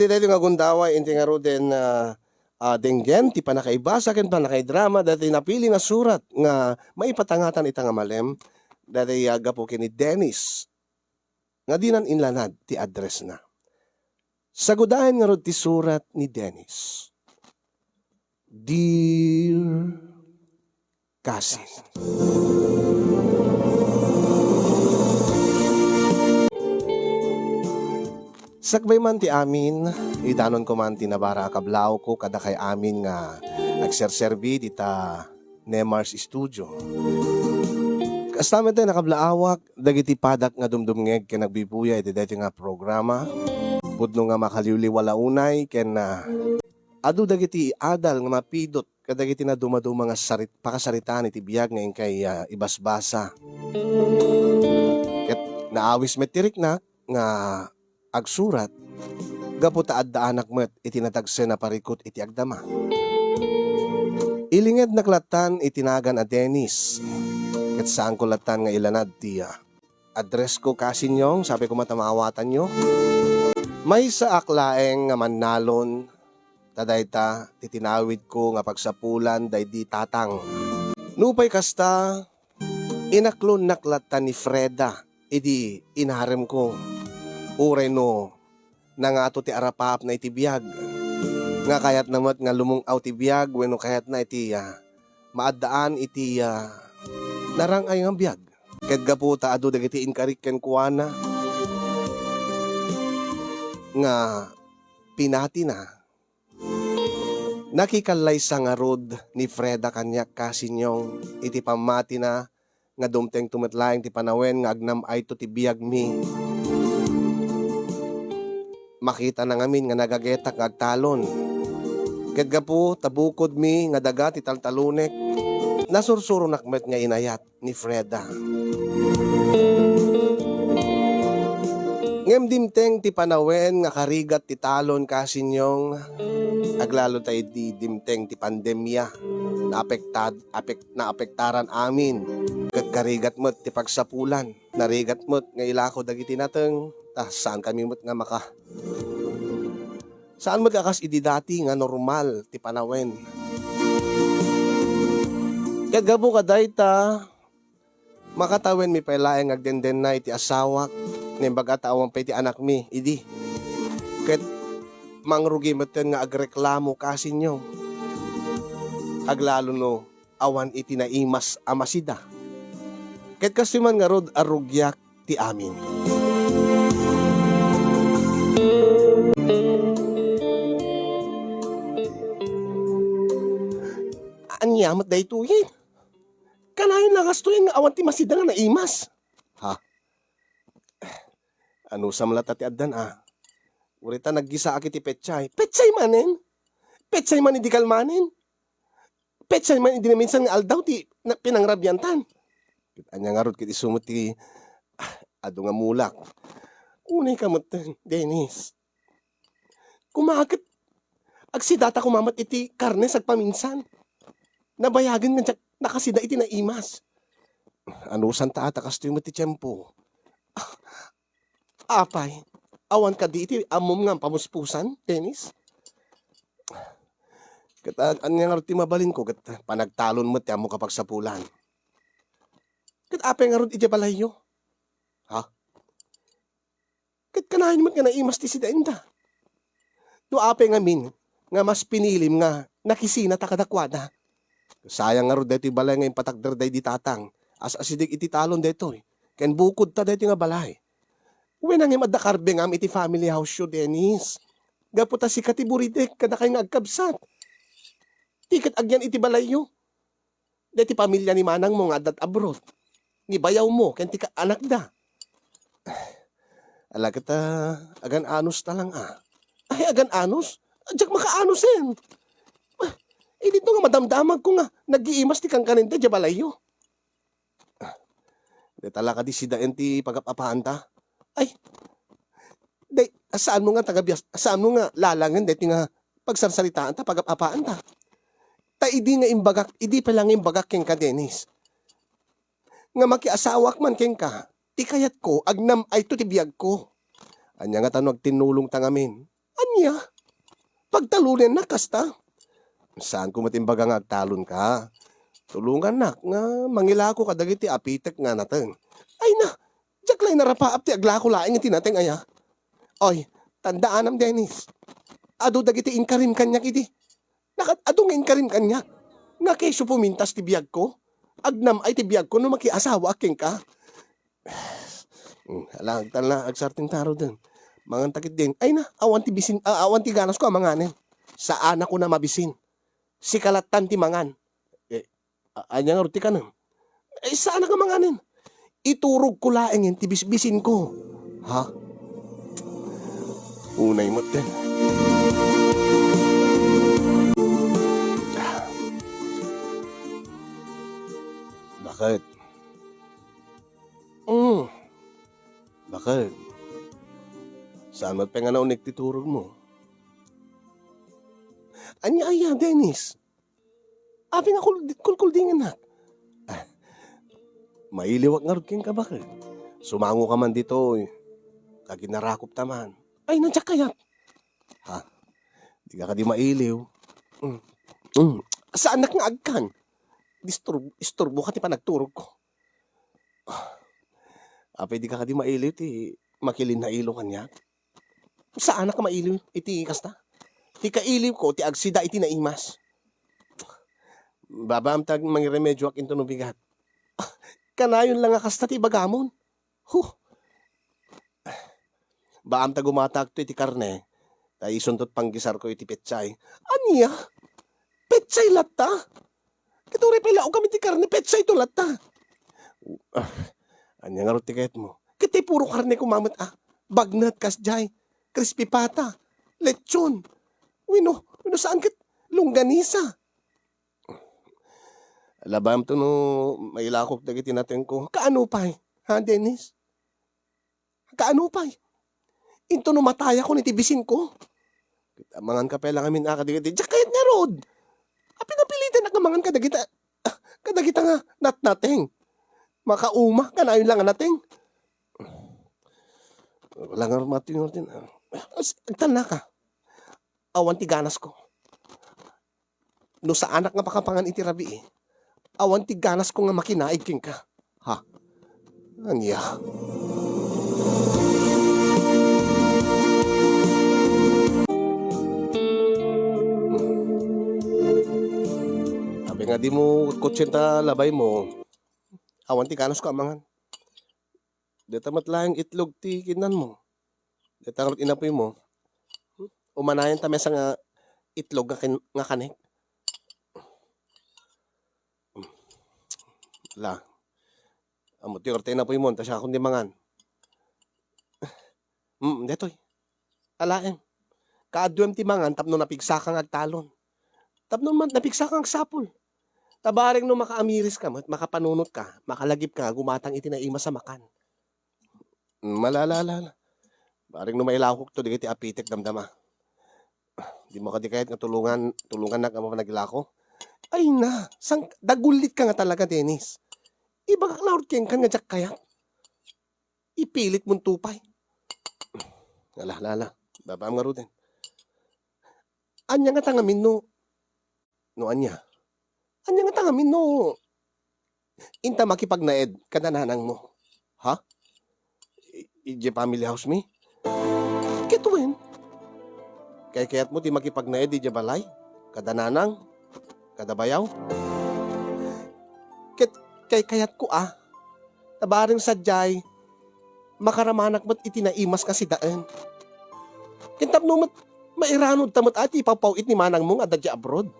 Ti daytoy nga gundaway inti nga roden denggen ti panakaibasa ken panakaidrama dati napili nga surat nga maipatangatan ita nga malem dati gapo ken ni Dennis nga dinan inlanad ti address na. Sagudahen nga rod ti surat ni Dennis. Dear Cousin. Sakbay man ti amin, idanon ko man tinabara kablaw ko kada kay amin nga nagserserbi dita Nemar's Studio. Kastamet tayo nakablaawak, dagiti padak nga dumdumngeg ken nagbibuya iti dati nga programa. Pudno nga makaliwliwala unay ken adu dagiti adal nga mapidot kadagiti na dumaduma nga pakasaritaan iti biyag ngayon kay ibasbasa. Ket naawis metirik na nga agsurat, gapu taad da anak met itinatagse na parikot iti agdama. Ilinged naklatan itinagan a Dennis, ket saan ko latan nga ilanad ti address ko kasinyong, sabi ko matamawatan nyo. May sa aklaeng nga mannalon, tadayta titinawid ko nga pagsapulan daydi tatang. Nupay kasta, inaklon naklatan ni Freda, idi inaharem ko. Uray no, nangato ti arapap na iti biyag. Nga kayat namat nga lumungaw ti biyag, weno kayat na iti maadaan iti narangay nga biyag. Ket gaputa adu dagiti inkarik ken kuana nga pinati na. Nakikalay sa nga rod ni Freda kanyak kasinyong iti pamati na nga dumteng tumetlaeng ti panawen nga agnam ay to ti biyag mi. Makita na ngamin nga nagagetak nga agtalon. Ket gapu tabukod mi nga daga ti taltalunek. Nasursuro nakmet nga inayat ni Freda. Ngem dimteng ti panawen nga karigat ti talon kasinyong aglalo tayo di dimteng ti pandemya na apektaran amin. Ket karigat met ti pagsapulan. Narigat met nga ilako dagiti nateng. Saan kami mo't nga saan magakas ididati nga normal ti panawen. Ket gabu kaday ta makatawen mi pailaeng agdenden na iti asawak nimbaga taawang pa iti anak mi idi. Ket mangrugi meten nga agreklamo kasinyo. Aglalo no awan iti naimas amasida. Ket kasiman nga rod arugyak ti amin. Anyamat da ito eh. Kanayon lakas to yung awan ti masida nga naimas. Ha? Ano sa malata ti addan Urita naggisa akit ti petsay. Petsay manen? Petsay man hindi kalmanen? Petsay man hindi na minsan nga aldaw ti pinangrabyantan. Anya nga rod kiti sumot ti ado nga mulak. Unay kamot Dennis. Kumakit agsidata kumamat iti karne sagpaminsan. Nabayagan nga nakasida iti naimas. Ano san taata kasto yung mati tiyempo? Apay, awan ka di iti amom nga pamuspusan, Dennis? Kat anya nga ti mabalin ko, kat panagtalon mo ti amo kapag sapulan. Kat apay nga rod iti balayo. Ha? Kat kanahin mo nga naimas ti sidainda. Do apay nga min, nga mas pinilim nga nakisina ta kadakwada. Sayang nga ro dito balay nga yung patakder day di tatang. As-asidig iti talon dito eh. Ken bukod ta dito nga balay. Uwe na nga madakarbe nga iti family house yo, Dennis. Gaputa si katiburidek kada kayo nga agkabsat. Tikat agyan iti balay yo. Dito pamilya ni manang mo nga adat abroad. Ni bayaw mo, ken tika anak da. Alagat agan anus talang Ay, agan anus? Adyak maka-anusen. Dito nga madamdamag ko nga, nag-iimas ti kang kaninde, di balayo. Di talaka di sidaen ti pagapapaan ta. Ay, di, saan mo nga lalangan, di nga pagsarsalitaan ta, pagapapaan ta. Ta idi nga imbagak, idi pa lang imbagak keng ka, Dennis. Nga makiasawak man keng ka, ti kayat ko, agnam ay to ti biyag ko. Anya nga tanong tinulong tangamin. Anya, pagtalunan na kasta. Saan ko matimbaga nga agtalon ka? Tulungan nak nga mangilako ka dagiti apitek nga nateng. Ay na, jaklay narapaap ti aglako laing iti nateng aya. Oy, tandaan am Dennis. Ado dagiti inkarim kanyak iti. Nakat adong inkarim kanyak. Nga keso pumintas ti biyag ko. Agnam ay ti biyag ko no makiasawa aking ka. Alang tala agsarting taro din. Mangan takit din. Ay na, awan ti bisin, awan ti ganas ko amanganin. Sa anak ko na mabisin. Si kalatan ti mangan. Anya nga ruti ka nun. Saan ka manganin? Iturog ko laeng ti bisbisin ko. Ha? Unay mo din. Bakit? Bakit? Saan mo't penga na unik titurog mo? Anya, Dennis. Abi nga kulkuldingan na. Mailiwag nga rukin ka bakit? Sumango ka man dito eh. Kagi narakop taman. Ay, nandiyak kayat. Ha? Di ka di mailiw. Sa anak nga agkan. Isturbo ka ti pa nagturog ko. Apay di ka di mailiw ti makilin na ilo kanya. Sa anak ka mailiw iti kasta. Ti kailiw ko ti agsida iti naimas. Babam tag mangiremedyo ak into no bigat. Kanayon lang nga kasta ti bagamon. Baam tag umatak to iti karne. Tay isuntot panggisar ko iti petsay. Anya? Petsay latta? Katuri pala o kami ti karne petsay to latta. Anya nga roti kayat mo. Kiti puro karne kumamit Bagnat kasjay. Crispy pata. Lechon. Wino saan kat longganisa. Labam to no mailakop dagiti natin ko. Kaano pa'y? Ha, Dennis? Kaano pa'y? Into no mataya ko nitibisin ko. Mangan ka pala ngamin akadagiti. Diyak kayat nga rod. Pinapilitan na kamangan kadagita. Kadagita nga nateng. Makauma kanayon lang nga nateng. Wala nga matin. Agtan ka. Awan ti ganas ko. No sa anak nga pakapangan iti rabi eh. Awan ti ganas ko nga makinaig king ka. Ha? Anya? Sabi nga di mo kutsenta labay mo. Awan ti ganas ko amangan. Deta matlayang itlog ti kinan mo. Deta nga inapoy mo. Umanayan ta mesa nga itlog nga kanek. La. Amo ti orte na po imon ta siya kundi mangan. Detoy. Alaen. Kaadwem ti mangan tapno napigsa kang agtalon. Tapno man napigsa kang sapol. Tabareng no makaamiris ka makapanunot ka, makalagip ka gumatang iti naima sa makan. Malalala. Bareng no mailakok to digiti apitek damdama. Di mo kadikayat nga tulungan na ka naglako. Ay na, dagulit ka nga talaga, Dennis. Iba ka laurot keng kan nga jak kaya. Ipilit mong tupay. Lala, babaam nga ruten. Anya nga tangamin no. No anya. Anya nga tangamin no. Inta makipagnaed kadananang mo. Ha? Ije family house me? Kituin. Kayat mo di makipagnaed ije balay. Kadananang. Kadabayaw. Kayat ko tabaring sadyay, makaramanak mo't itinaimas kasi daan. Kintap no mairanod tamot ati ipapawit ni manang mong adadya abroad.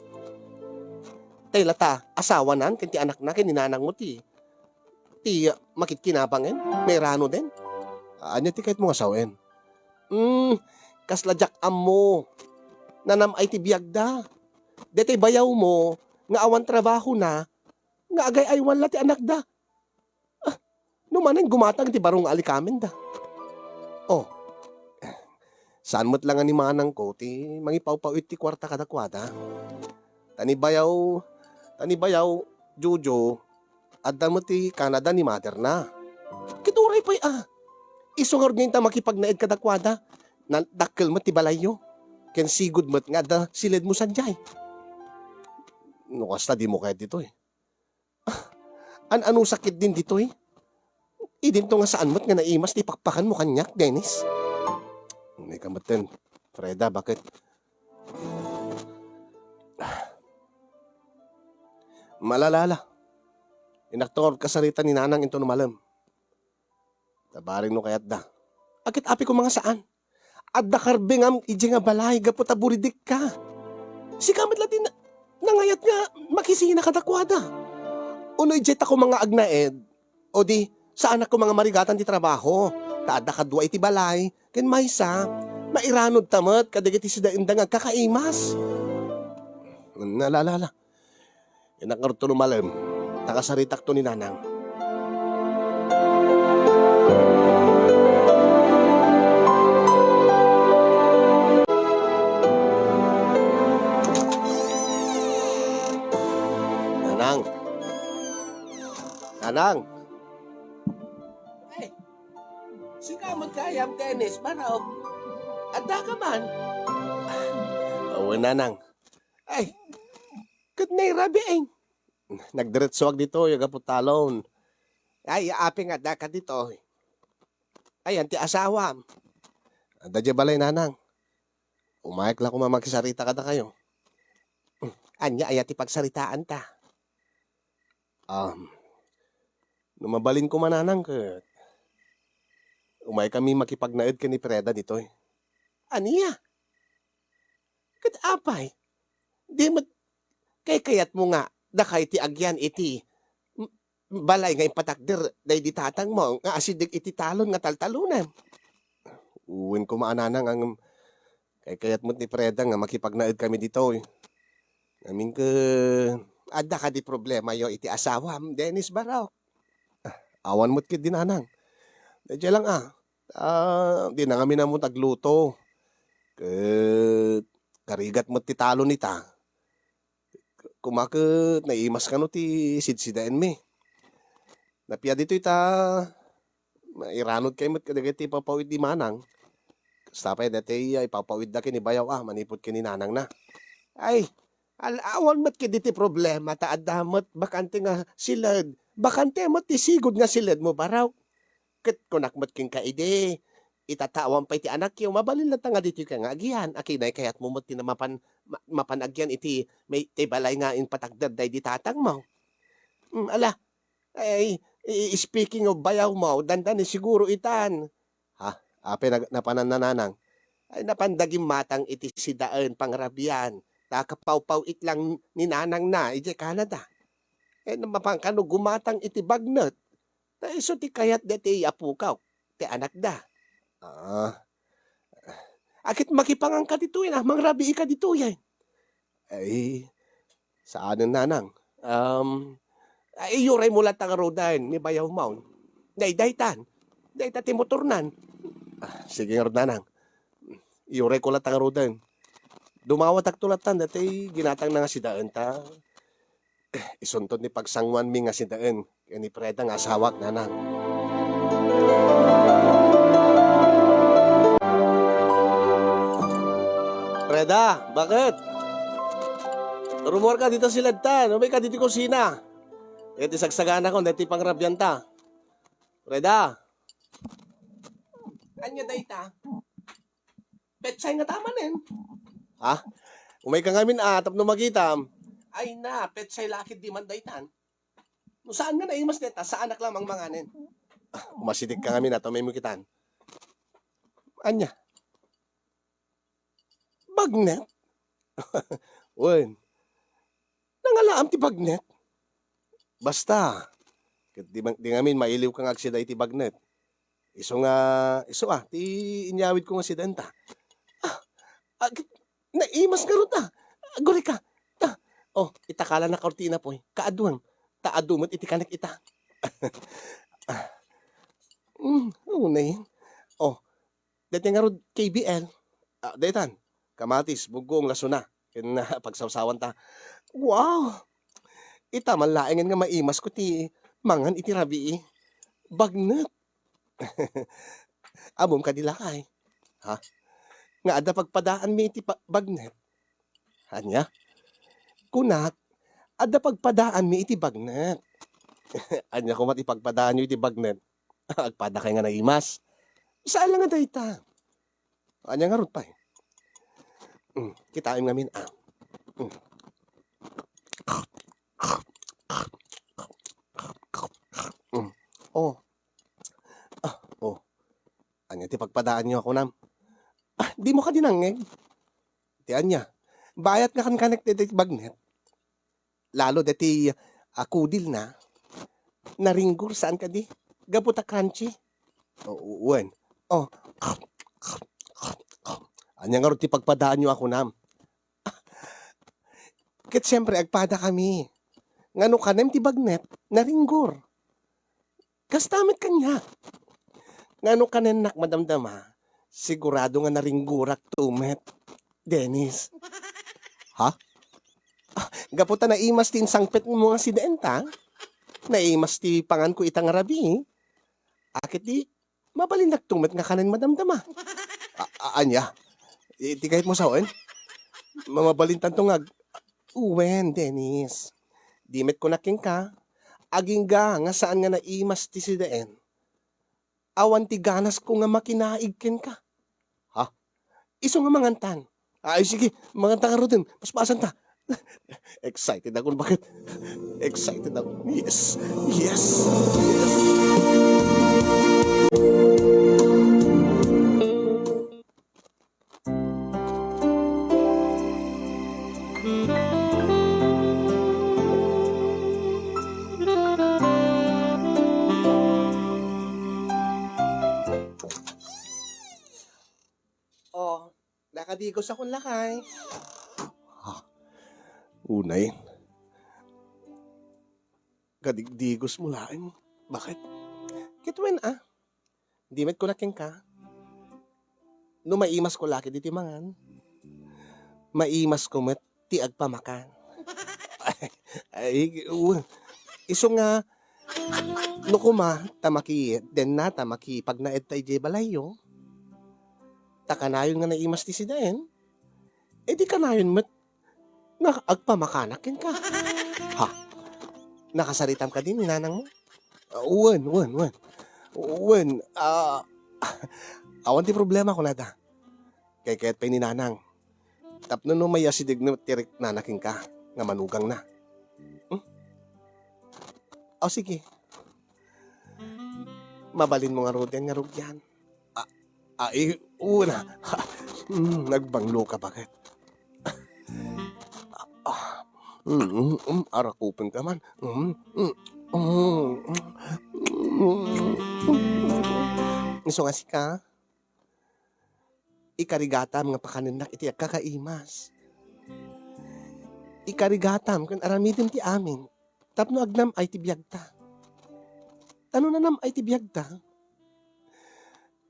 Tay lata, asawa nan, kinti anak na, kininanang mo ti makit kinabangin, mairano din. Anya ti kahit mo asawin. Kasladyak mo, nanam ay ti biyagda. Detay bayaw mo, nga awan trabaho na, nga agay ay wala ti anak da. Numanan gumatang ti barong alikamin da. Saan mo't lang ni manang ko, ti mangipawpawit ti kwarta kadakwada. Tanibayaw, Jojo, adda mo ti Canada ni mother na. Kituray pa'y Isungor ngayon ta makipagnaid kadakwada, dakkel mo ti balayo. ken sigud met nga da silid mo sanjay. No kasta di mo kahit dito eh. Ano sakit din dito eh. Idin to nga saan mo't nga naimas di pakpakan mo kanyak, Dennis. Hindi ka matin. Freda, bakit? Malalala. Inaktor kasarita ni nanang into numalam. Tabaring no kayat da. Akit api ko mga saan? Adda karbeng am ije nga balay gapot aburidik ka. Si kamat latin nangayat nga makisina kadakwada. Uno ije ta ko mga agnaed. O di saan ako mga marigatan di trabaho. Taada kadwa iti balay. Ken maysa. Mairanod tamat kadagiti sida indang agkakaimas. Nalalala. Inakarto numalam. Nakasaritak to ni nanang. Nanang. Nanang. Ay, sika magkayam tennis, manaw. Anda ka man. Oo, nanang. Ay, kat na irabiing. Nagdiretsuag dito, yung kaputalon. Ay, api nga da ka dito. Ay, anti asawa. Anda dyan balay, nanang. Umayag lang kung mamagsarita ka na kayo. Anya, ay ati pagsaritaan ta. Numabalin ko mananang ka. Umay kami makipagnaid ka ni Preda dito. Aniya? Kat apay? Di mat kayat mo nga dakay ti agyan iti balay nga ipatakder day di tatang mo nga asidig iti talon nga taltalunan. Uwin ko maananang ang kayat mo't ni Preda nga makipagnaid kami dito. Namin ka adda ka di problema yo iti asawa Dennis Barok. Awan mo't kid dinanang. Dadya lang di na kami na mo tagluto. Karigat mo't ti talon nita. Kumakot, naimas ka no ti sidsidain mi. Napia dito mairanod kayo mo't kadagati papawid di manang. Stapay dati ipapawid da kini bayaw manipot kini nanang na. Ay, awan mo't kiditi problema taadda mo't bakante nga silad. Bakante mo't ti sigod nga silad mo baraw. Ket kunak mo't king kaide. Itatawang pa iti anak yung mabalin lang nga dito ka nga agihan. Akinay kayat mo mo't mapanagyan iti may balay nga in patagdad day di tatang mo. Ala, ay, speaking of bayaw mo, dandan siguro itan. Ha? Ape napanananang. Ay napandaging matang iti sidaan pangrabian. Nakapawpaw itlang ni nanang na iti Canada. Mapangkano gumatang iti bagnat. Na iso ti kayat dati apukaw. Ti anak da. Akit makipangang ka dito mangrabi ka dito yan. Ay, saan ang nanang? Ay, yuray mo lang rodan, ni bayaw maun. Daytan. Dayta ti motornan. Sige nga nanang. Yuray ko lang rodan. Dumawat ak tulatan, dati ginatang na nga si daan ta. Isuntod ni pagsangwan mi nga si daan. Kaya ni Preda nga asawak nanang. Preda, bakit? Rumor ka dito si Ladtan. Umay ka dito kusina. Iti sagsagana ko, dati pangrabyan ta. Preda. Anya dayta? Petsay nga tamanin. Ha? Umay ka ngamin tapno magitam. Ay na, petsay lakid di man daytan. No saan nga naimas neta? Sa anak lamang manganin. Umasidik ka ngamin may mukitan. Anya? Bagnet? Wen. Nangalaam ti bagnet? Basta. Di ngamin mailiw kang agsida iti bagnet. Iso ti inyawid ko nga si Denta. Naimas nga ron Guri ka. Itakala na kortina po. Kaaduang. Taadumot iti kanak ita. Na yun. Dati nga ron KBL. Daytan. Kamatis, bugong, lasuna. Pagsawsawan ta. Wow! Ita malaingan nga maimas ko ti mangan iti rabi. Bagnet. Abom ka nila kay. Ha? nga ada pagpadaan mi iti bagnet. Anya, kunak, ada pagpadaan mi iti bagnet. Anya kumat ipagpadaan nyo iti bagnet. Agpada kay nga naimas. Saan lang nga dayta? Anya nga rod pa eh. Kitain nga min Mm. Oh. Oh. Anya ti pagpadaan nyo ako nam. Di mo ka dinangeg. Ti anya. Bayat nga kan connected iti bagnet. Lalo deti kudil na. Naringgur saan ka di? Gaputa crunchy. Uwan. Oh. Anya nga rin ti pagpadaan nyo ako nam. Ket siyempre agpada kami. Ngano kanem ti bagnet, naringgur. Kastamit kanya. Ngano kanen nak madamdama, sigurado nga naringgurak tumet. Dennis. Ha? Gaputa na imas ti sangpet mo nga si Denta. Naimas ti pangan ko itang rabi. Akit di, mabalinag tumet nga kanen madamdama. Anya, iti kahit mo saon? Mamabalintan to nga. Uwen, Dennis. Dimet ko naking ka. Aging nga saan nga naimas ti si Deen. Awan ti ganas ko nga makinaig ken ka. Ha? Iso nga mangantan. Ay sige, mangantan ka ro din. Paspasan ta. Excited ako. Bakit? Excited ako. Yes. Yes. Oh, nakadigos akong lakay. Unay. Kadigdigos mo laing. Bakit? Kitwen Di met ko naking ka. No maimas ko laki diti mangan. Maimas ko met ti agpamakan. Ay, iso nga no kuma tamaki den na tamaki pag naed tay jay balayo. Takanayon nga naimas ti sidaen. E di kanayon met na agpamakanak ka. Ha? Nakasaritam ka din ni nanang mo? Uwan. Awan ti problema ko nada. Kay kaya't pa ni nanang. Tapno no may asidig na tirik nanaking ka. Nga manugang na. O sige. Mabalin mo nga roden nga rugyan. Una. Nagbanglo ka bakit? Arakupin ka man. Iso nga si ka. Ikarigatam nga pakaninak iti kakaimas. Ikarigatam kan aramitin ti amin. Tapno agnam ay ti biyagta. Tano na nam ay ti biyagta.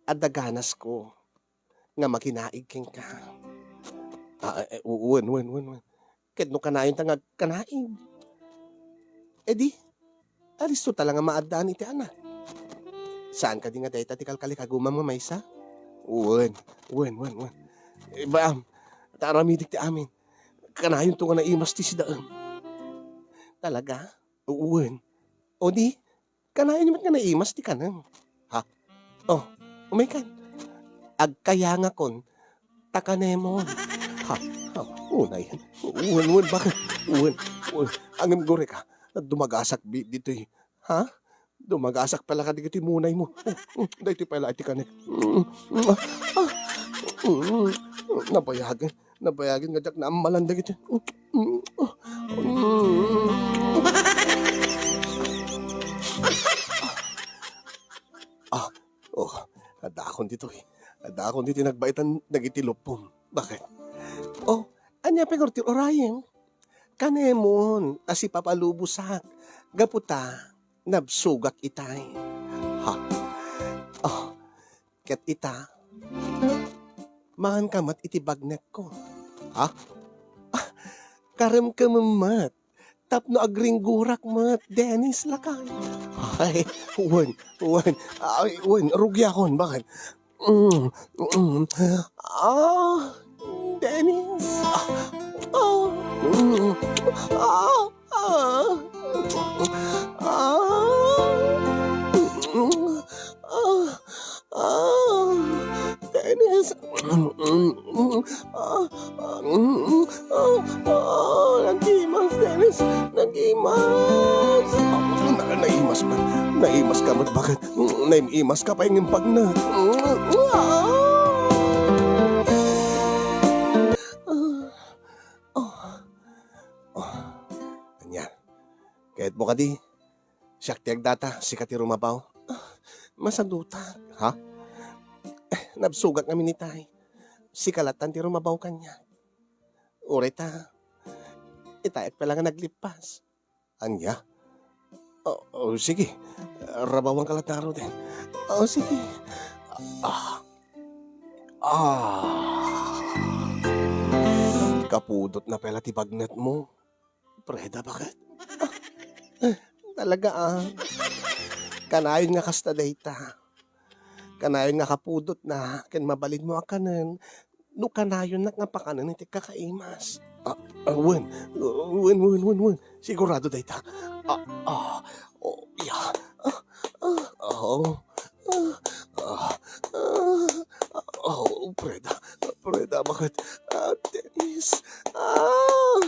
Adaganas ko nga makinaig ken ka. Uwan. Ket no kanayon tangag kanaig. E di, aristo talaga maadaan iti anak. Saan ka di nga dayta ti kalkali kagumam nga maysa? Uwan. Iba taramidik ti amin. Kanayon to nga naimas ti sidaam. Talaga? Uwan. O di, kanayon naman nga naimas ti kanang. Ha? Oh, umaykan. Agkaya nga kon, takanemon. Ha? Unay. Uwan. Bakit? Uwan. Angam gore ka. Dumagasak dito eh. Ha? Dumagasak pala ka dito munay mo. Dito pala iti kanek. Nabayagin nga jak na amalanda gitu. Adakon dito eh. Adakon dito nagbaitan nagitilopom. Bakit? Anya pegor ti orayem. Kanemon, asi papalubusak. Gaputa, nabsugak itay. Ha? Ket ita, mangan kamat iti bagnet ko. Ha? Karam ka mamat. Tapno agringgurak mat. Dennis lakay. Ay, uwan. Ay, uwan, rugyakon. Bakit? Mm, mm. Ah, Dennis. Ah, mm, ah, ah, mm, ah, ah, Dennis. Ah, Nag-imas, Dennis. Nag-imas. Naimas man. Naimas ka mat bakit? Naimas ka pa yung impag na. Anya, kahit mo ka di, siyak tiyag data, sikat rumabaw. Masaduta, ha? Nabsugak kami ni tay. Sikalatan ti rumabaw kanya. Ureta, itayak pa lang naglipas. Anya? Sige. Rabawang kalataro din. Sige. Ah. Kapudot na pala ti bagnat mo. Preda, bakit? Talaga Kanayon nga kasta dayta. Kanayon nga kapudot na. Ken mabalin mo akanan. No kanayon na nga pakanan iti kakaimas. Wen. Sigurado dayta. Yeah. Preda. Preda, bakit? Dennis. Ay,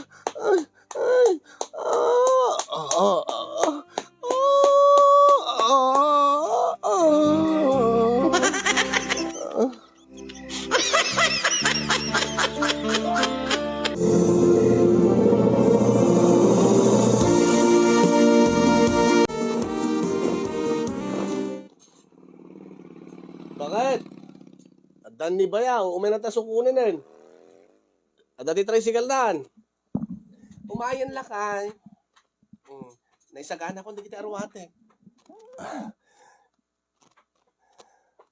ay, ah, ah, ah, Bakit? Adan ni Bayaw, uminata sukunin nun. Ada ti tricycle dan. Umayan lakay. Naisagana ko, hindi kita arwate.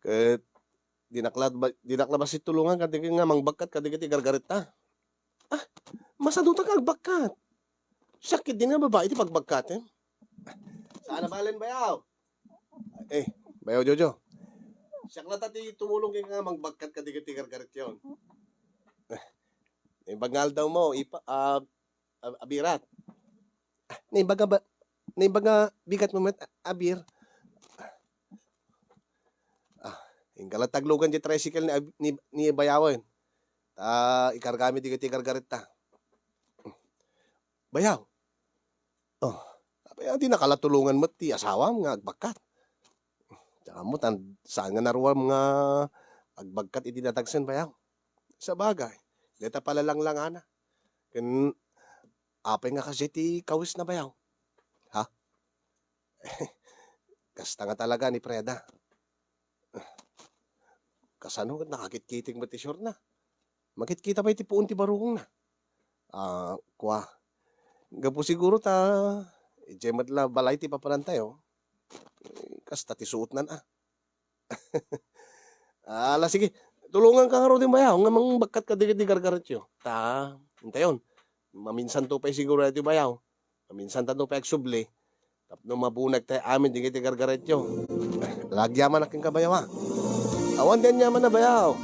Ket dinakla ba si tulungan kadigi nga mangbagkat kadigi ti gargarit ta. Masaduta ka agbakat. Sakit din nga babae ti pagbagkat eh. Saan na balen Bayaw? Bayaw Jojo. Siyak na tati tumulong kay nga mangbagkat kadigi ti gargarit yon. Ibangal daw mo abirat. Naibaga bigat mo met abir. Ingkala taglugan di tricycle ni Bayawon. Ikargami di gargarit ta. Bayaw. Bayaw di nakalatulungan mo ti asawa nga agbakat. Tsaka mo saan nga naruwa mga agbagkat iti natagsen Bayaw. Sa bagay. Deta pala lang ana. Ken apay nga kasi ti kawis na Bayaw. Ha? Kasta nga talaga ni Preda. Kasano nakakit-kiting mati sure na. Makit-kita pa iti puon ti barungong na. Kwa. Gapo siguro jemat la balay ti papanan tayo. Kasta ti suot nan sige. Tulungan ka nga ro din Bayaw. Nga mang bagkat ka di gargarit yo. Hintayon. Maminsan to pa siguro iti Bayaw. Maminsan to pa agsubli. Tapno mabunag tayo amin di gargarit yo. Lagyaman aking kabayaw ha. Awan din yaman na Bayaw.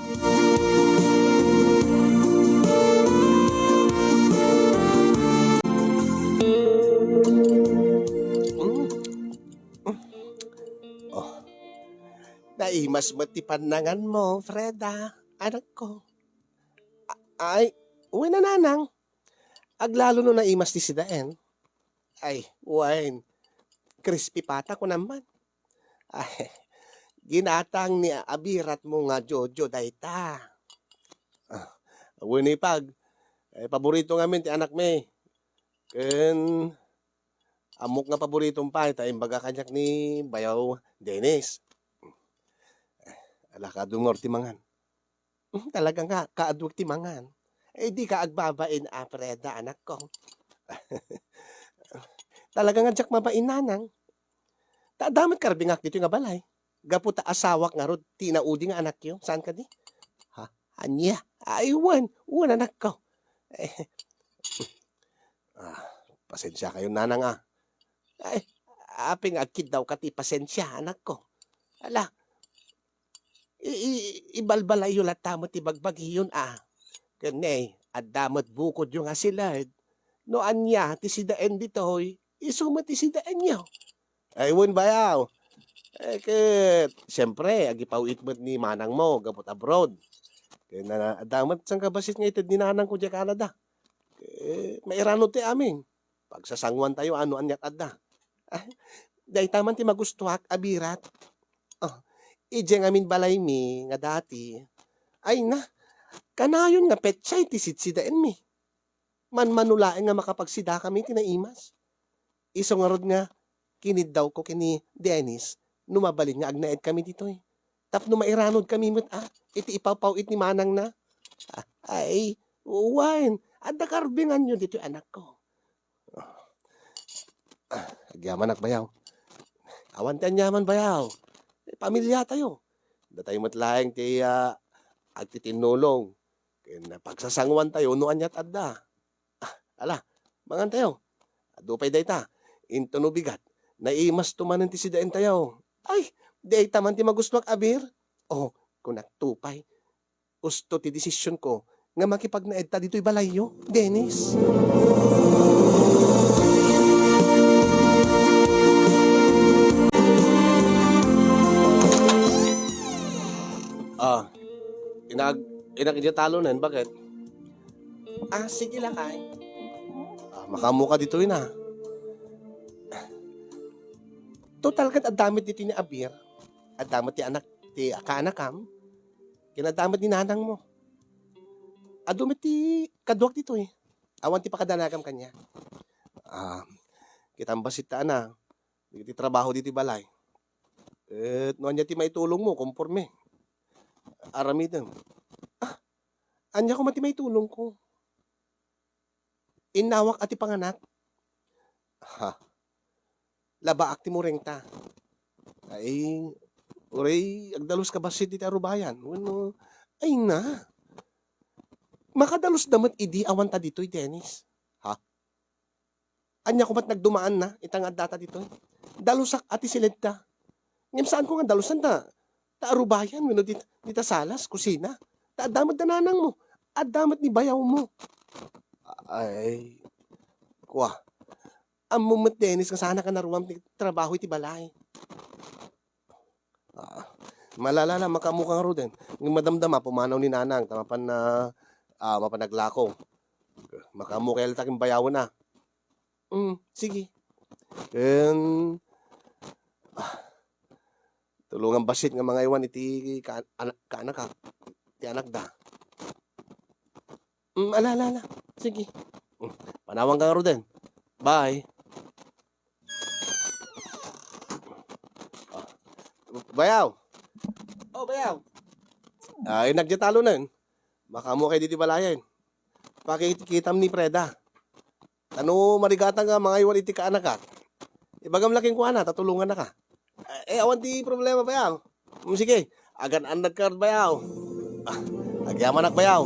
Naimas mo ti panangan mo, Freda. Anak ko. Uwi na nanang. Aglalo no naimas ti sidaen. Wine. Crispy pata ko naman. Ginatang ni abirat mo nga Jojo dayta. Uwi ni pag. Paborito ngamin ti anak me. Ken amok nga paboritong pa. Imbaga kanyak ni Bayaw Dennis. Ala ka dungor ti mangan. Talaga nga, kaadwag ti mangan. Di ka agbabain Freda, anak ko. Talaga nga jak mabain nanang. Damat karbingak dito nga balay. Gaputa asawak nga rod, tinaudi nga anak yo. Saan ka di? Anya? Wan anak ko. Pasensya kayo nanang aping agkid daw kati pasensya anak ko. Ala, Ibalbalayo latamot ti bagbagi yun Kanay, at damat bukod yung asilad. No anya, ti sidaan ditoy, isuma ti sidaan nyo. Ay, wun bayaw. Siyempre, agipawit mo't ni manang mo, gabot abroad. Kaya na, damat sang kabasit nga itad ni nanang ko di Canada. Mairano ti amin. Pagsasangwan tayo, ano anyat adda. Dahil taman ti magustuhak, abirat. Oh, ije amin balay mi, nga dati. Ay na, kanayon nga petsay ti sidsidaan mi. Manmanulain nga makapagsida kami tinaimas. Isong nga rod nga, kinid daw ko kini Dennis, numabalin nga agnaed kami dito eh. Tapno mairanod kami mo't iti ipawpawit ni manang na. Ay, uwain, adda karbingan nyo dito anak ko. Agyaman ak bayaw. Awan ti anyaman bayaw. Pamilya tayo. Da tayo matlaeng ti agtitinulong. Kaya na pagsasangwan tayo, nuan yat adda. Ala, mangan tayo. Adupay day ta. Into no bigat. Naimas tumanan ti sidain tayo. Ay, day taman ti magusto abir. Oh, kung nagtupay. Gusto ti desisyon ko nga makipagnaed ta dito'y balayo, Dennis. Inag-talo bakit? Sige lakay. Makamuka dito yun Total kat adamit dito ni Abir. Adamit ti anak, ti kaanakam. Kinadamit ni nanang mo. Adumit ti kaduak dito eh. Awan ti pakadanagam kanya. Kitang basit ta na. Ti trabaho dito balay. Nuan niya ti maitulong mo, konforme. Aramidem. Anya ko mati maitulong ko. Inawak ati panganak. Labaak ti mo rengta. Ay, uray, agdalos ka basit iti arubayan. Bueno, ay na. Makadalos damat idi awan ta dito'y, Dennis. Anya ko mat nagdumaan na, itang data dito'y. Dalusak ati silid ta. Ngayon saan ko nga dalusan ta? Ta arubayan, bueno, dita salas, kusina. Ta adamat na nanang mo. Adamat ni bayaw mo. Ay, kuha. Amumot Dennis, nga sana ka naruwam trabaho iti balay. Malalala, makamukang ruden. Ng madamdama, pumanaw ni nanang, tamapan na mapanaglako. Makamukha taking bayaw na. Sige. Tulungan basit nga mga iwan iti kaanak ti anak da. Alala. Sige. Panawang ka ruden. Bye. Bayaw. Bayaw. Ay, nagyatalo na yun. Baka mo kayo dito balayan. Pakikitam ni Preda. Ano marigatan nga mga iwan iti kaanak ka? Ibagam laking kuha na, tatulungan na ka. Awan ti problema bayaw. Sige, agan andag ka bayaw. Agyaman ak bayaw.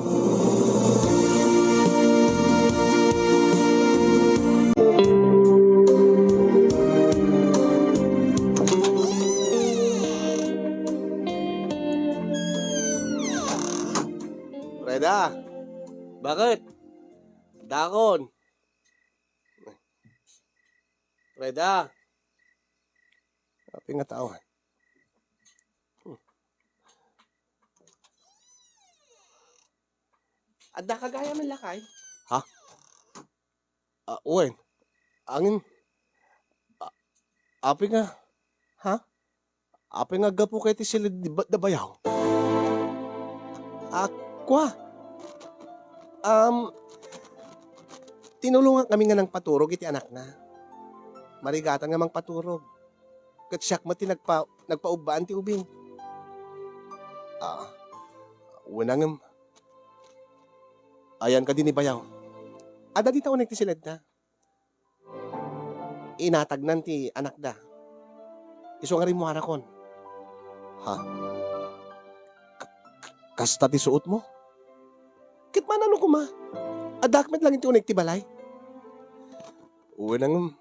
Preda, bakit? Dakon. Preda. Api nga tao. Adda kagaya man lakay? Uwen. Angin. Api nga. Api nga gapo kay ti sila da bayaw. Kwa. Tinulungan kami nga ng paturog iti anak na. Marigatan nga mang paturog. Kat siyak mati nagpaubaan ti ubing. Unang ayan ka din ni bayaw. Ada di taon ti silad na. Inatagnan ti anak da. Iso nga rin mo harakon. Kasta ti suot mo? Kit man ano kuma? Adakmet lang iti unig ti balay. Unang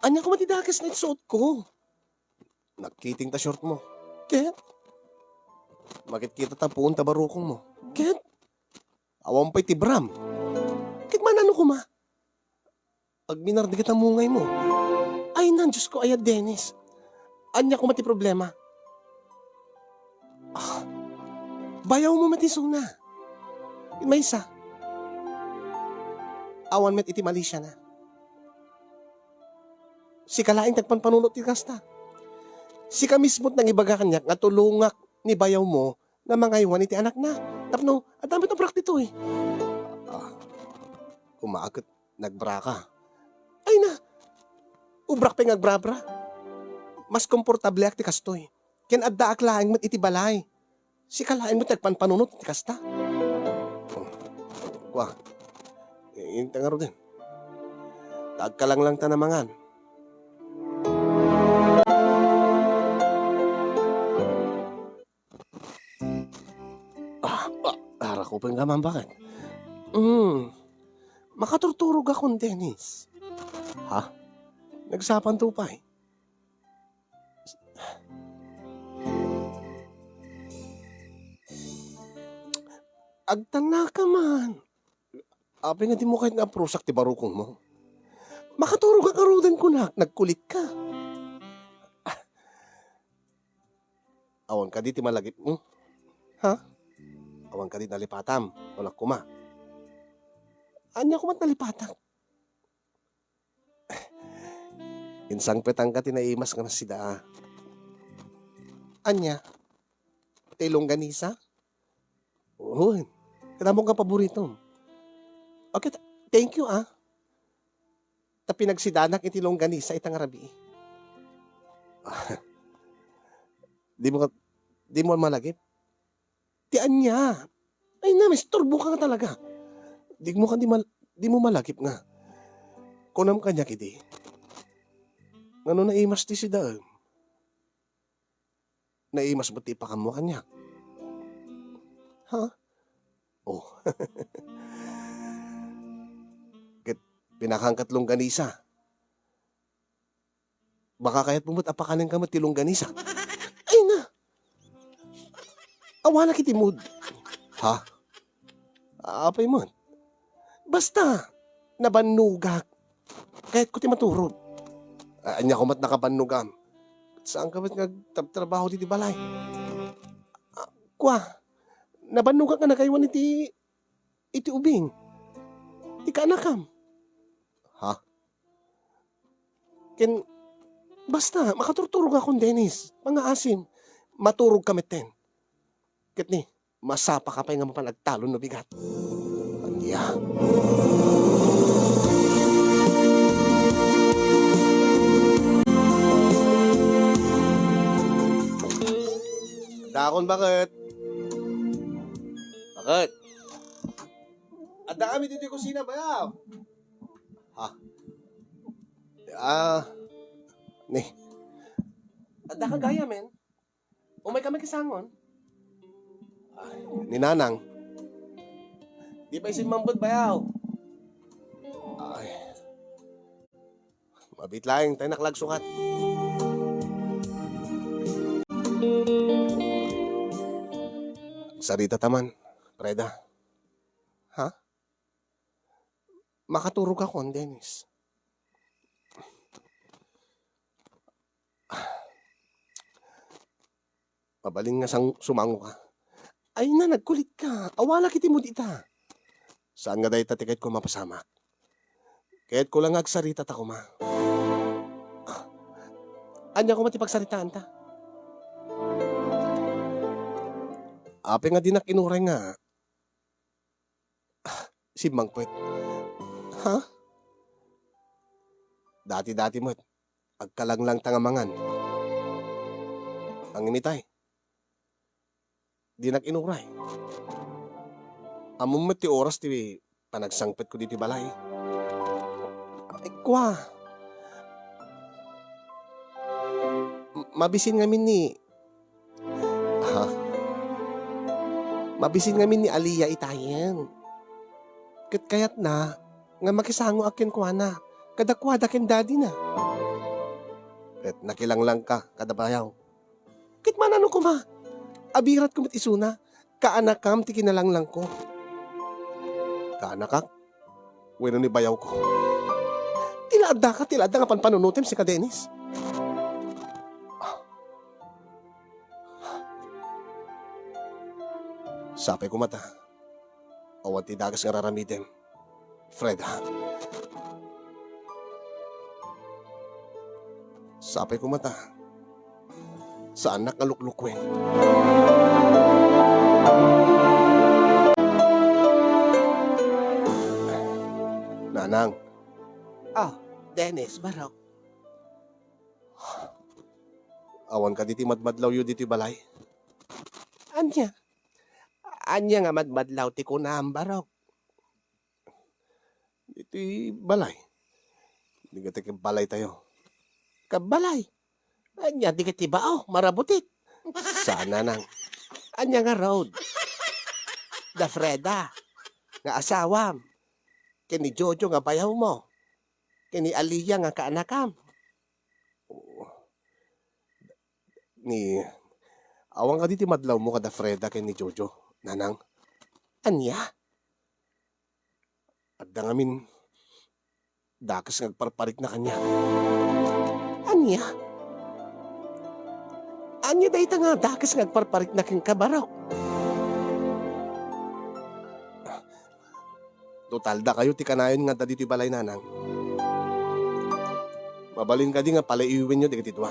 anya ko matidakis na iti suot ko. Nagkiting ta short mo. Kaya Bakit kita tapuon tabarukong mo? Ket, awang pa'y tibram. Ket manano ko ma? Pag minardi kita mungay mo. Ay nan, Diyos ko, ayat Dennis. Anya ko mati problema. Bayaw mo mati suna. May isa. Awan met iti mali siya na. Si kalaing tagpanpanunot ti kasta. Si ka mismo't nang ibaga kanyak nga tulungak ni bayaw mo nga mangaywan iti anak na. Tapno, at dami itong praktito eh. Kumaagot, nagbra ka. Ay na, ubrak pa yung agbrabra. Mas komportable ak ti kastoy. Ken adda ak laing met iti balay. Si kalaing mo tagpanpanunot iti kasta. Kwa, iintang nga ro din. Tagkalang lang tanamangan. Para ko pa nga bakit? Makaturturog akong Dennis. Ha? Nagsapan tupay. Agtana ka man. Apay nga di mo kahit nga prusak ti barukong mo. Makaturog ka karudan ko na. Nagkulit ka. Awan ka di ti malagip mo. Ha? Awan ka di nalipatam. Wala kuma. Anya ko mat nalipatam. Insang petang ka tinaimas ka na sida. Anya? Tilong ganisa? Oo. Kanamong ka paborito. Okay, thank you Ta pinagsidanak itilong ganisa itang arabi. Di mo malagip? Ti anya? Ay na, may turbo ka nga talaga. Di mo malagip nga. Kunam kanya kiti. Ngano naimas ti si Daem? Naimas mo ti pakam mo kanya? Ha? Oh. Ket pinakangkatlong ganisa. Baka kaya't pumut apakanin ka tilong ganisa. Ay na! Awa na kiti mood. Ha? Apay mo. Basta, nabanugak. Kahit ko ti maturog. Anya ko mat nakabanugam. Saan ka mat nagtrabaho ti balay? Kwa, nabanugak ka na kayo iti ubing. Ti kaanakam. Ha? Ken, basta, makaturturog akong Dennis. Mga asim, maturog kami ten. Ket ni, masapa ka pa nga mapanagtalon no bigat. Anya. Dakon bakit? Bakit? Adda kami dito kusina ba? Ha? Ni. Adda ka gaya, men? Umay kami kasangon? Ni Nanang. Di pa isin mambod bayaw. Ay. Mabit lang, tayo naklagsukat. Sarita taman, Preda. Ha? Makaturog ako, Dennis. Pabaling nga sumango ka. Ay na, nagkulit ka. Awala kiti mo dita. Saan nga dahi tatikait ko mapasamak? Kahit ko lang agsarita ta ko ma. Anya ko matipagsaritaan ta. Ape nga dinak inuray nga. Si Mangpet. Ha? Dati-dati mo't. Agkalanglang tangamangan. Ang imitay. Dinak inuray. Amom ti oras ti panagsangpet ko diti balay. Ay, kwa. Mabisin ngamin ni... Ha? Mabisin ngamin ni Aliyah itayen. Kayat na, nga makisango akin kwa na. Kadakwada ken daddy na. Ket nakilanglang ka, kadabayaw. Kit manano ko ma? Abirat ko met isuna. Kaanakam ti kinalanglang ko. Kaanakak? Weno ni bayaw ko. Tilada nga panpanunutem si ka Dennis. Sapay ko mata. Awan ti dagas nga raramidem. Fred, ha? Sapay ko mata. Saan nakaluklukwin? Nanang. Dennis, baraw. Awan ka diti madmadlaw yu diti balay. Anya nga madmadlaw ti kunam, baraw. Diti balay. Hindi ka tiki balay tayo. Kabalay. Anya di ka tibao, marabutit. Saan nanang? Anya nga road. Da Freda. Nga asawam. Kini Jojo nga bayaw mo. Kini Aliyah nga kaanakam. Ni... Awang ka diti madlaw mo kada Freda kay ni Jojo. Nanang. Anya? At dangamin... Dakas ngagparparik na kanya. Anya? Anya day nga dakas ngagparparik na king kabaraw. Total da kayo ti kanayon nga da diti balay nanang. Mabalin ka di nga palaiwin nyo di katitwa.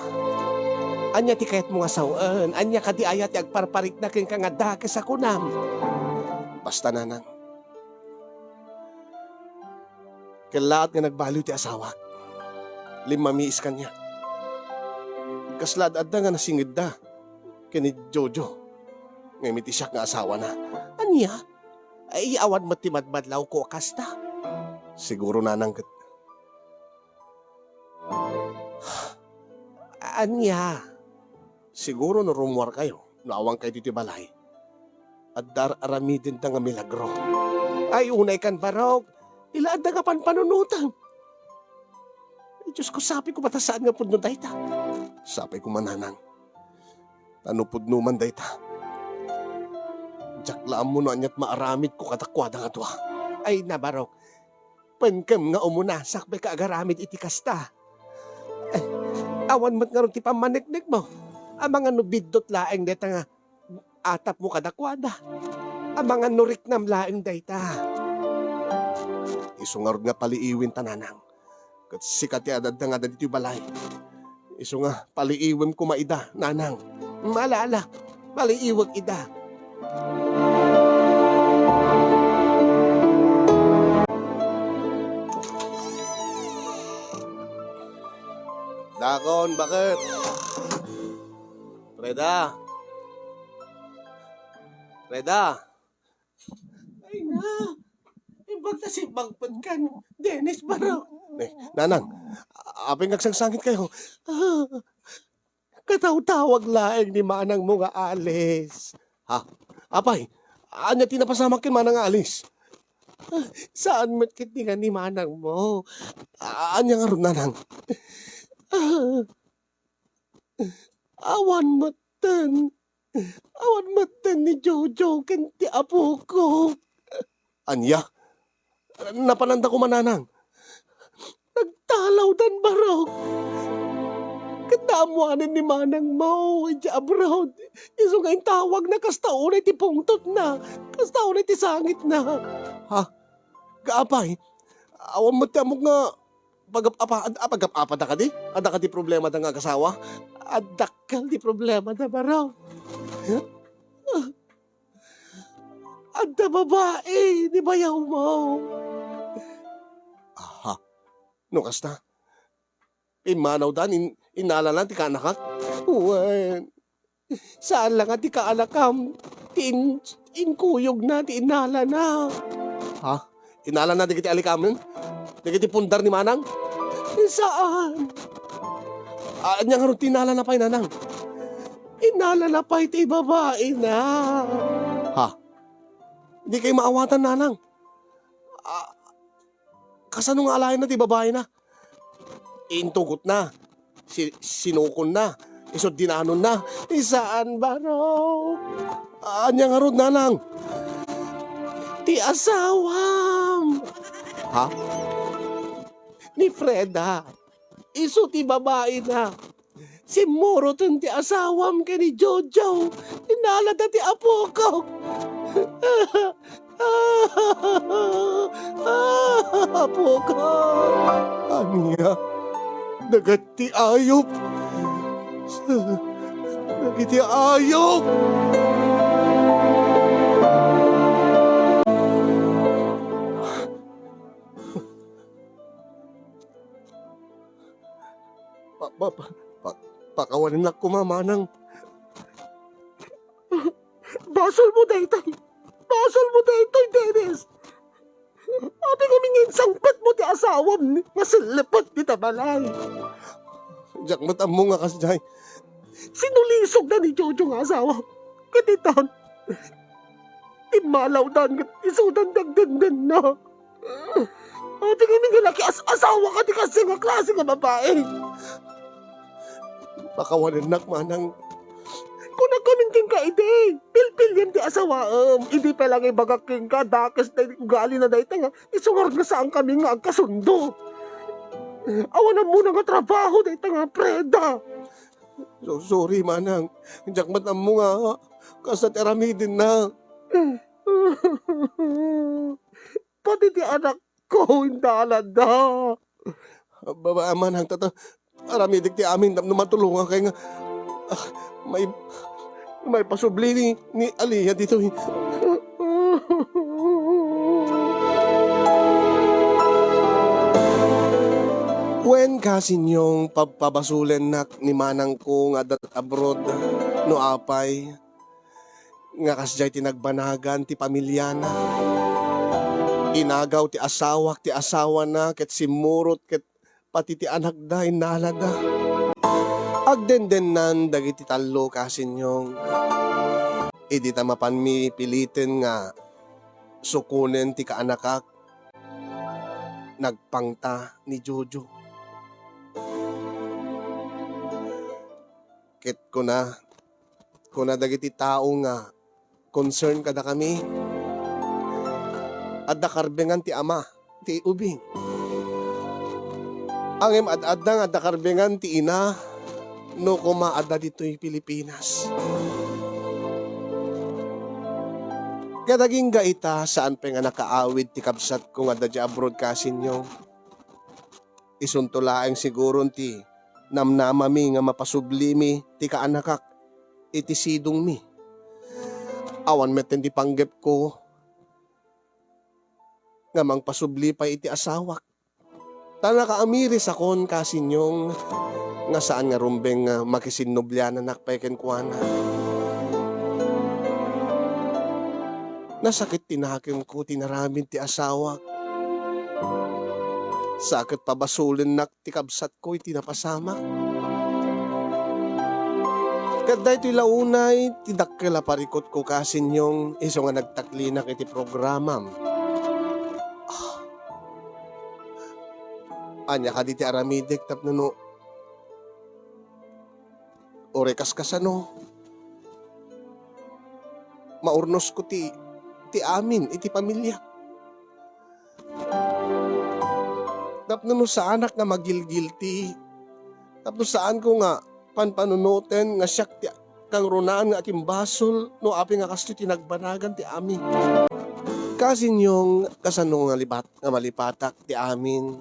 Anya ti kayat mo nga sawaan. Anya ka di ayat agparparik na king nga dakas sa kunam. Basta nanang. Kalaat nga nagbaliw ti asawa. Limamiis kanya. Kaslad adda nga nasingid da. Kini Jojo. Ngayon iti siya nga asawa na. Anya? Ay awan mo ti madmadlaw ko kasta. Siguro nanang kat. Anya? Siguro no rumwar kayo. Naawang kayo dito balay. At aramidin ta nga milagro. Ay unay kan barog. Ilaad na nga panpanunutan. Ay Diyos ko sabi ko batasaan nga pudno dayta. Sapay ko mananang. Tanupod numan dayta. Jaklaan mo no anyat maaramid ko katakwada nga to. Ay nabarok. Pankam nga umunasak may kaagaramid iti kasta. Ay, awan mat nga ron ti pamaniknik mo. Ang mga nubidot laeng deta nga atap mo kadakwada. Ang mga nurik nam laeng dayta. Isungar nga paliiwin tananang. Kat sikat ya adad nga dito balay. Isu nga paliiwin ko maida, nanang. Malala, maliiwag ida. Dakon, bakit? Freda? Freda? Ay na, ibag na si Bagpagkan, Dennis Baro. Nanang, apeng nagsangsangit kayo. Kataw-tawag laeng ni manang mo nga alis. Ha? Apay, anya tinapasamak kin manang alis. Saan mo't kitingan ni manang mo? Anya nga ron, nanang. Awan matan. Awan matan ni Jojo kanti apo ko. Anya? Napananda ko mananang. Nagtalaw dan barok. Kadamuanan ni manang mo, di abroad. Iso nga yung tawag na kastaunay ti pungtot na. Kastaunay ti sangit na. Gaapay, awan mo tiamog nga pag-apa da ka di? Ada ka di problema da nga kasawa? Adakal di problema na baraw. Adda babae, di bayaw mo. Aha, no kasta? Imanaw dan, inalalan ti kanakat? Wen, saan lang at di kaalakam? Inkuyog na, di inala na. Ha? Inalan na di kiti alikamin? Di kiti pundar ni manang? Saan? Anya nga ron tinala na pa'y nanang? Inala na pa iti babae na. Ha? Di kayo maawatan nanang? Kasano nga alayan na ti babae na? Intugot na. Sinukon na. Isod dinanon na. Isaan ba raw? Anya nga rod nanang. Ti asawam. Ha? Ni Freda. Iso ti babae na. Si Moro ti asawam kay ni Jojo. Inalada ti apo ko. Apo ko. Aniya. Dagat ti ayop. Dagat ti ayop. Pakawanin na kumamanang. Basol mo daytoy. Basol mo daytoy, Dennis. Abi kami ngayon sangkat mo ti asawam ni. Masilipot di tabalay. Diyak matam mo nga kasi jay. Sinulisog na ni Jojo nga asawa. Katitan. Imalaw dan. Isudan dagdandan na. Abi kami nga laki asawa ka di kasi nga klase nga babae. Pakawanan manang. Kung nagkaminting ka, ide. Pilpil yan ti asawa. Hindi pa lang ibagaking ka. Dakas na gali na dahi nga. Isungar nga saan kami nga agkasundo. Awanan mo na nga trabaho dahi nga, Preda. So, sorry, manang. Diyak matam mo nga. Kasat eramidin na. Pati ti anak ko, hindi alada. Baba, manang, aramidik ti amin na matulungan kayo nga. May pasubli ni Aliyah dito. When kasi yung pagpabasulen na ni manang ko nga abroad no apay nga kasjay tinagbanagan ti pamilya na. Inagaw ti asawa na ket simurot ket pati ti anak da inalada. Agden-den dagiti talo kasinyong idi ta mapanmi pilitin nga sukunen ti kaanakak nagpangta ni Jojo. Ket kuna dagiti tao nga concern kada kami adda karbengan ti ama ti ubing. Angem adda nga adda karbengan ti ina no kumaada dito'y Pilipinas. Kadaging gaita saan pa nga nakaawid ti kabsat ko nga dadya abroad kasin nyo. Isuntulaeng siguro ti namnamami nga mapasublimi ti kaanakak iti sidong mi. Awan meten ti panggep ko nga mangpasubli pa iti asawak. Tanakaamiris akon kasin nyong nga saan nga rumbeng makisinnoblyanan nakpeken kuana. Nasakit tinakim ko tinaramin ti asawa. Sakit pabasulin nak ti kabsat ko iti napasama. Kaday ti launay ti dakkela parikot ko kasin yung iso nga nagtaklinak iti programam. Anya ka di ti aramidek tapno orekas kasano. Maurnos ko ti amin, iti pamilya. Tapno sa anak nga magilgilti. Tapno saan ko nga panpanunoten nga siyak ti kang runaan nga aking basol no api nga kasto tinagbanagan ti amin. Kasin yung kasano nga libat nga malipatak ti amin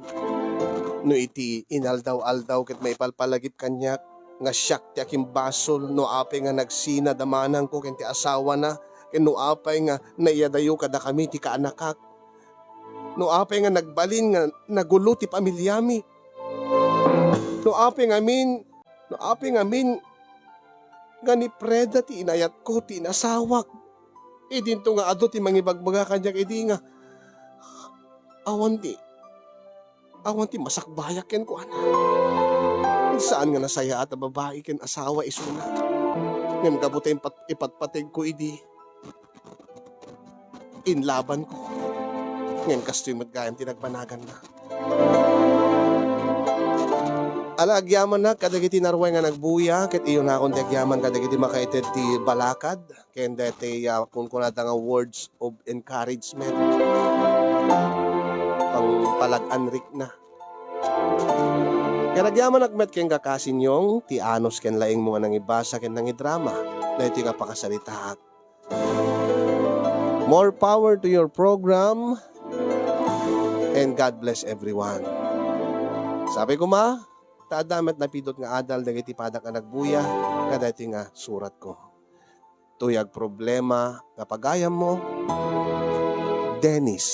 no iti inaldaw-aldaw ket may palpalagip kanyak nga siyak ti aking basol no apay nga nagsina damanan ko ken ti asawa na ken no apay nga naiyadayo kada kami ti kaanakak no apay nga nagbalin nga nagulo ti pamilyami no apay ngamin nga ni Preda ti inayat ko ti inasawak idinto nga ado ti mangibagbaga kanyak idi nga awan ti masakbayak ken ko ana. Saan nga nasaya at babae ken asawa isuna. Ngem kabutay ipatpatig ko idi. Inlaban ko. Ngem kastoy matgayam tinagbanagan na. Alagyaman na kadagiti narway nga nagbuya ket iyo na akong agyaman kadagiti makaited ti balakad ken deti kung kunada nga words of encouragement pang palag-anrik na. Kaya nagyaman nagmet ken kakasinyong ti anos ken laing mo nga nang ibasa ken nang idrama na iti nga pakasalitaak. More power to your program and God bless everyone. Sabi ko taadamet na pidot nga adal dagiti padak nga nagbuya kada iti nga surat ko. Tuyag problema nga pagayam mo, Dennis.